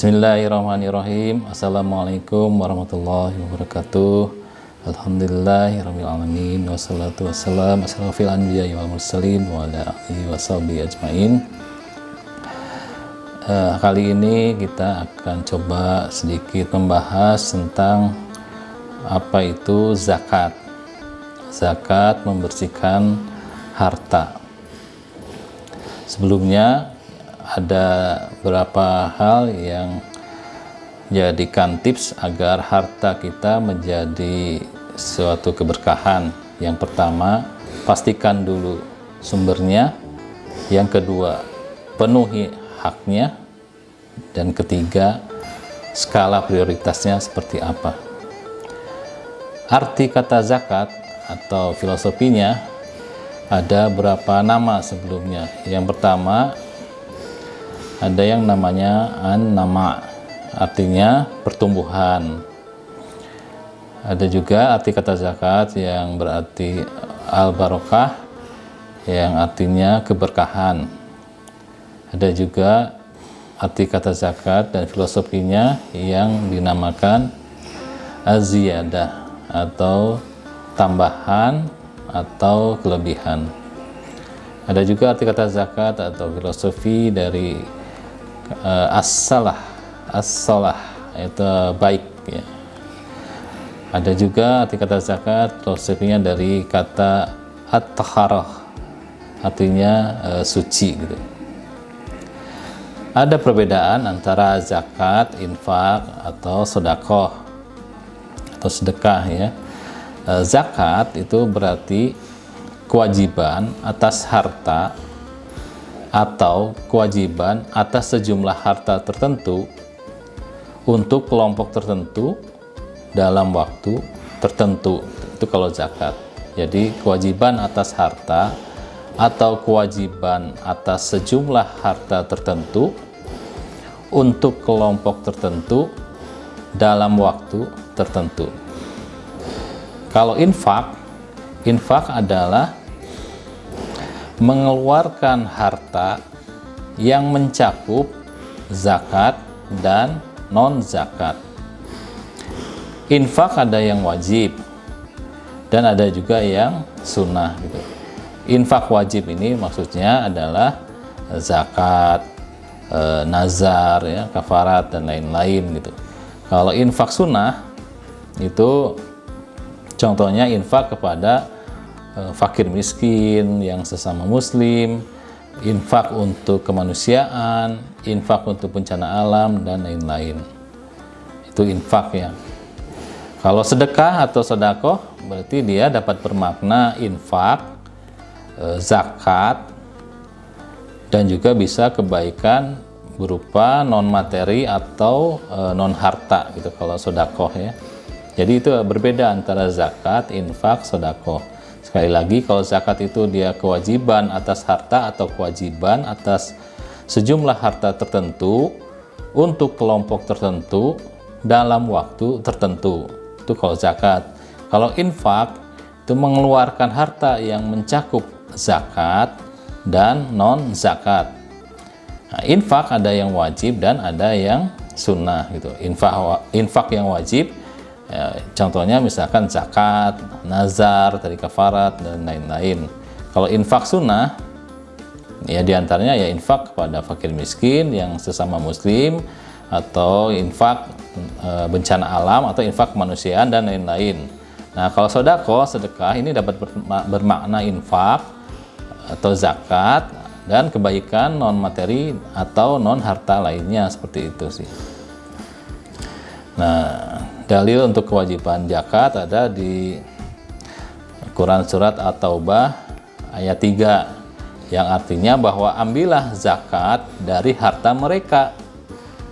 Bismillahirrahmanirrahim. Assalamualaikum warahmatullahi wabarakatuh. Alhamdulillahirabbil alamin wassalatu wassalamu asyrafil anbiya'i wal mursalin wa ala alihi washabihi ajmain. Kali ini kita akan coba sedikit membahas tentang apa itu zakat. Zakat membersihkan harta. Sebelumnya ada beberapa hal yang jadikan tips agar harta kita menjadi suatu keberkahan. Yang pertama, pastikan dulu sumbernya. Yang kedua, penuhi haknya. Dan ketiga, skala prioritasnya seperti apa. Arti kata zakat atau filosofinya ada berapa nama sebelumnya. Yang pertama, ada yang namanya an-nama, artinya pertumbuhan. Ada juga arti kata zakat yang berarti al-barokah, yang artinya keberkahan. Ada juga arti kata zakat dan filosofinya yang dinamakan az-ziyadah atau tambahan atau kelebihan. Ada juga arti kata zakat atau filosofi dari as-salah itu baik ya. Ada juga arti kata zakat filosofinya dari kata at-taharah, artinya suci gitu. Ada perbedaan antara zakat, infak atau sedekah atau sedekah ya. Zakat itu berarti kewajiban atas harta atau kewajiban atas sejumlah harta tertentu untuk kelompok tertentu dalam waktu tertentu. Itu kalau zakat. Jadi kewajiban atas harta atau kewajiban atas sejumlah harta tertentu untuk kelompok tertentu dalam waktu tertentu. Kalau infak adalah mengeluarkan harta yang mencakup zakat dan non-zakat. Infak ada yang wajib dan ada juga yang sunnah gitu. Infak wajib ini maksudnya adalah zakat, nazar, ya, kafarat dan lain-lain gitu. Kalau infak sunnah itu contohnya infak kepada fakir miskin yang sesama muslim, infak untuk kemanusiaan, infak untuk bencana alam dan lain-lain. Itu infak ya. Kalau sedekah atau sedekah berarti dia dapat bermakna infak, zakat, dan juga bisa kebaikan berupa non materi atau non harta gitu kalau sedekah ya. Jadi itu berbeda antara zakat, infak, sedekah. Sekali lagi, kalau zakat itu dia kewajiban atas harta atau kewajiban atas sejumlah harta tertentu untuk kelompok tertentu dalam waktu tertentu. Itu kalau zakat. Kalau infak itu mengeluarkan harta yang mencakup zakat dan non-zakat. Nah, infak ada yang wajib dan ada yang sunnah gitu. Infak yang wajib ya, contohnya misalkan zakat, nazar, tadi kafarat dan lain-lain. Kalau infak sunnah ya diantaranya ya infak kepada fakir miskin yang sesama muslim, atau infak bencana alam, atau infak kemanusiaan dan lain-lain. Nah kalau sedekah ini dapat bermakna infak atau zakat dan kebaikan non materi atau non harta lainnya, seperti itu sih. Nah, dalil untuk kewajiban zakat ada di Quran surat At-Taubah ayat 3 yang artinya bahwa ambillah zakat dari harta mereka.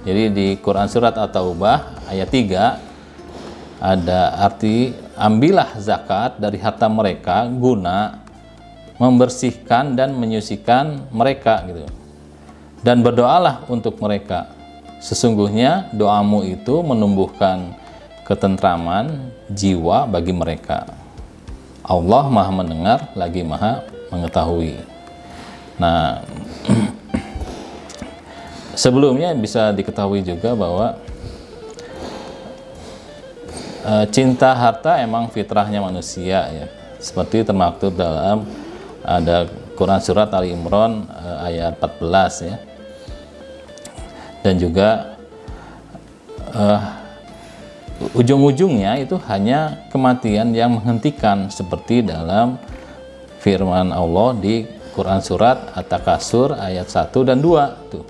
Jadi di Quran surat At-Taubah ayat 3 ada arti ambillah zakat dari harta mereka guna membersihkan dan menyucikan mereka gitu. Dan berdoalah untuk mereka. Sesungguhnya doamu itu menumbuhkan ketentraman jiwa bagi mereka. Allah Maha mendengar lagi Maha mengetahui. Nah, Sebelumnya bisa diketahui juga bahwa cinta harta emang fitrahnya manusia ya, seperti termaktub dalam ada Quran surat Ali Imran ayat 14 ya. Dan juga ujung-ujungnya itu hanya kematian yang menghentikan, seperti dalam firman Allah di Quran surat At-Takasur ayat 1 dan 2 tuh.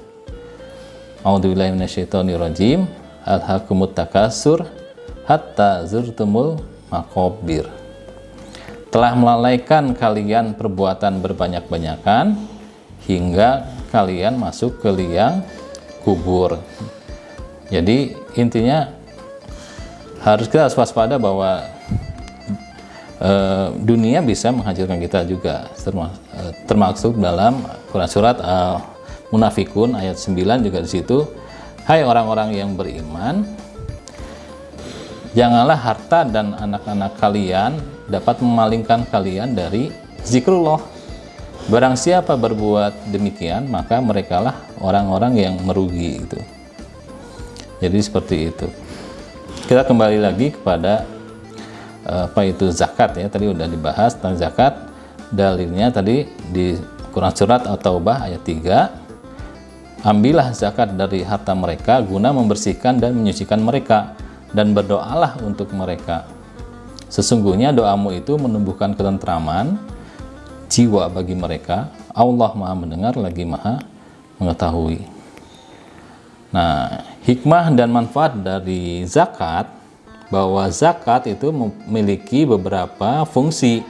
A'udzubillahi minasyaitonirrajim. Alhaakumut takasur hatta zurtumul maqabir. Telah melalaikan kalian perbuatan berbanyak-banyakan hingga kalian masuk ke liang kubur. Jadi intinya kita harus waspada bahwa dunia bisa menghancurkan kita juga, termasuk dalam Quran surat Munafikun ayat 9 juga di situ, hai orang-orang yang beriman, janganlah harta dan anak-anak kalian dapat memalingkan kalian dari zikrullah. Barang siapa berbuat demikian, maka merekalah orang-orang yang merugi itu. Jadi seperti itu. Kita kembali lagi kepada apa itu zakat ya. Tadi udah dibahas tentang zakat. Dalilnya tadi di Quran surat At-Taubah ayat 3. Ambillah zakat dari harta mereka guna membersihkan dan menyucikan mereka, dan berdoalah untuk mereka. Sesungguhnya doamu itu menumbuhkan ketentraman jiwa bagi mereka. Allah Maha mendengar lagi Maha mengetahui. Nah, hikmah dan manfaat dari zakat, bahwa zakat itu memiliki beberapa fungsi.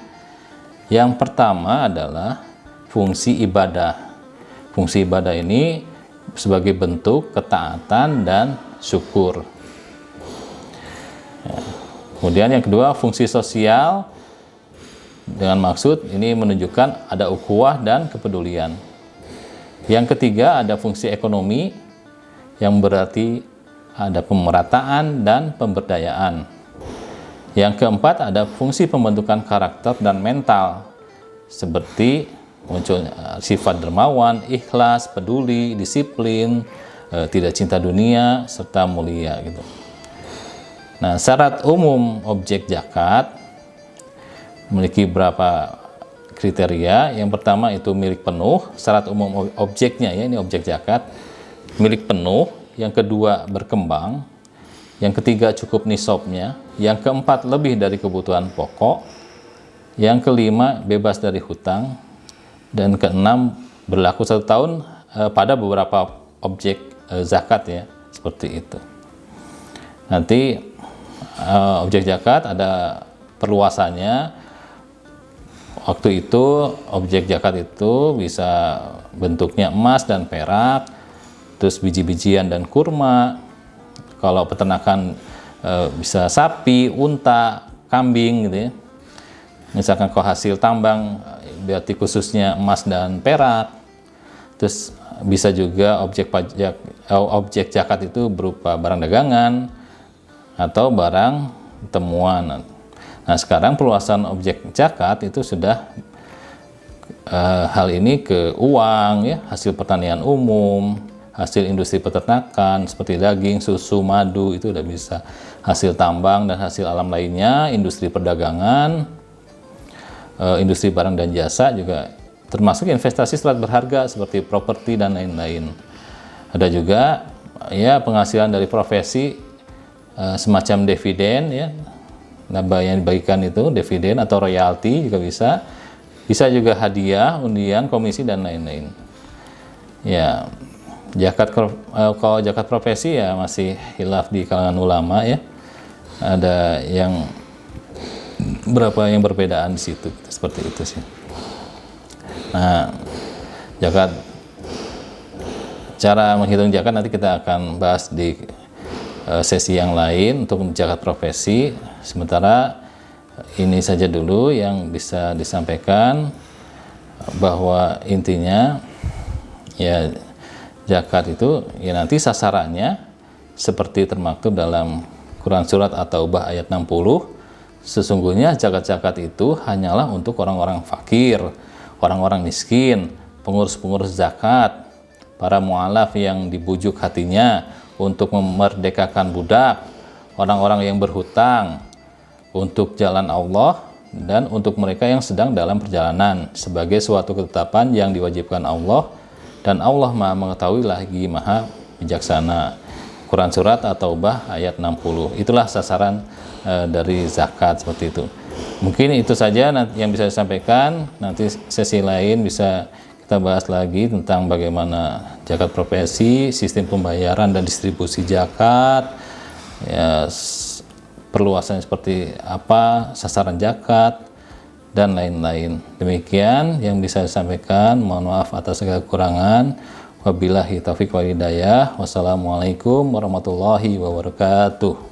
Yang pertama adalah fungsi ibadah. Fungsi ibadah ini sebagai bentuk ketaatan dan syukur. Ya. Kemudian yang kedua, fungsi sosial, dengan maksud ini menunjukkan ada ukhuwah dan kepedulian. Yang ketiga, ada fungsi ekonomi, yang berarti ada pemerataan dan pemberdayaan. Yang keempat, ada fungsi pembentukan karakter dan mental, seperti muncul sifat dermawan, ikhlas, peduli, disiplin, tidak cinta dunia, serta mulia gitu. Nah, syarat umum objek zakat memiliki beberapa kriteria. Yang pertama itu milik penuh. Syarat umum objeknya ya, ini objek zakat, milik penuh. Yang kedua, berkembang. Yang ketiga, cukup nisabnya. Yang keempat, lebih dari kebutuhan pokok. Yang kelima, bebas dari hutang. Dan keenam, berlaku 1 tahun pada beberapa objek zakat ya, seperti itu. Nanti objek zakat ada perluasannya. Waktu itu objek zakat itu bisa bentuknya emas dan perak, terus biji-bijian dan kurma. Kalau peternakan bisa sapi, unta, kambing gitu ya. Misalkan kalau hasil tambang berarti khususnya emas dan perak. Terus bisa juga objek zakat itu berupa barang dagangan atau barang temuan. Nah, sekarang perluasan objek zakat itu sudah hal ini ke uang ya, hasil pertanian umum, hasil industri peternakan seperti daging, susu, madu, itu udah bisa. Hasil tambang dan hasil alam lainnya, industri perdagangan, industri barang dan jasa juga, termasuk investasi surat berharga seperti properti dan lain-lain. Ada juga ya penghasilan dari profesi semacam dividen ya, laba yang dibagikan itu dividen atau royalti juga bisa. Bisa juga hadiah, undian, komisi dan lain-lain. Ya, zakat kalau zakat profesi ya masih khilaf di kalangan ulama ya. Ada yang berapa yang berbedaan di situ, seperti itu sih. Nah, zakat, cara menghitung zakat nanti kita akan bahas di sesi yang lain untuk zakat profesi. Sementara ini saja dulu yang bisa disampaikan, bahwa intinya ya zakat itu ya nanti sasarannya seperti termaktub dalam Quran surat At-Taubah ayat 60. Sesungguhnya zakat-zakat itu hanyalah untuk orang-orang fakir, orang-orang miskin, pengurus-pengurus zakat, para mu'alaf yang dibujuk hatinya untuk memerdekakan budak, orang-orang yang berhutang untuk jalan Allah, dan untuk mereka yang sedang dalam perjalanan sebagai suatu ketetapan yang diwajibkan Allah, dan Allah Maha mengetahui lagi Maha bijaksana. Quran Surat At-Taubah ayat 60. Itulah sasaran dari zakat, seperti itu. Mungkin itu saja yang bisa saya sampaikan. Nanti sesi lain bisa kita bahas lagi tentang bagaimana zakat profesi, sistem pembayaran dan distribusi zakat, ya, perluasannya seperti apa, sasaran zakat, dan lain-lain. Demikian yang bisa saya sampaikan. Mohon maaf atas segala kekurangan. Wabillahi taufiq wal hidayah. Wassalamualaikum warahmatullahi wabarakatuh.